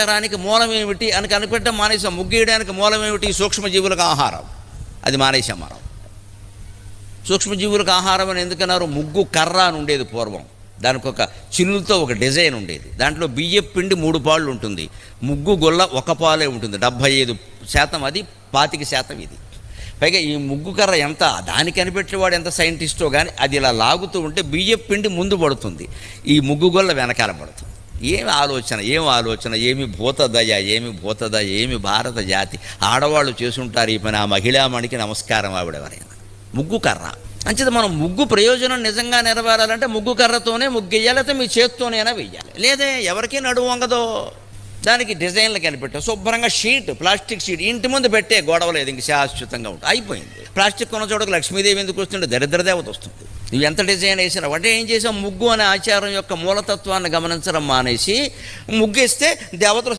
ఆచారానికి మూలం ఏమిటి అని కనిపెట్టడం మానేసాం. ముగ్గేయడానికి మూలం ఏమిటి? సూక్ష్మజీవులకు ఆహారం. అది మానేసాం మనం. సూక్ష్మజీవులకు ఆహారం అని ఎందుకన్నారు? ముగ్గు కర్ర అని ఉండేది పూర్వం. దానికి ఒక చిన్నులతో ఒక డిజైన్ ఉండేది. దాంట్లో బియ్యపు పిండి 3 పాళ్ళు ఉంటుంది, ముగ్గు గొల్ల 1 పాలే ఉంటుంది. 75% అది, 25% ఇది. పైగా ఈ ముగ్గు కర్ర ఎంత, దానికి కనిపెట్టేవాడు ఎంత సైంటిస్టో కానీ అది ఇలా లాగుతూ ఉంటే బియ్యపు పిండి ముందు పడుతుంది, ఈ ముగ్గు గొల్ల వెనకాల పడుతుంది. ఏమి ఆలోచన, ఏమి భూతదయ, ఏమి భారత జాతి. ఆడవాళ్ళు చేసుంటారు ఈ పని. ఆ మహిళామణికి నమస్కారం ఆవిడెవరైనా. ముగ్గు కర్ర అంచేది మనం ముగ్గు ప్రయోజనం నిజంగా నెరవేరాలంటే ముగ్గు కర్రతోనే ముగ్గు వేయాలి, లేకపోతే మీ చేత్తోనైనా వెయ్యాలి. లేదే ఎవరికీ నడుము వంగదో. దానికి డిజైన్లు కనిపెట్టాం. శుభ్రంగా షీట్, ప్లాస్టిక్ షీట్ ఇంటి ముందు పెట్టే గొడవ లేదు, ఇంక శాశ్వతంగా ఉంటుంది. అయిపోయింది. ప్లాస్టిక్ కొన్న చోటకు లక్ష్మీదేవి ఎందుకు వస్తుంటే దరిద్ర దేవత వస్తుంది. నువ్వు ఎంత డిజైన్ వేసినా అంటే ఏం చేసాం? ముగ్గు అనే ఆచారం యొక్క మూలతత్వాన్ని గమనించడం మానేసి ముగ్గేస్తే దేవతలు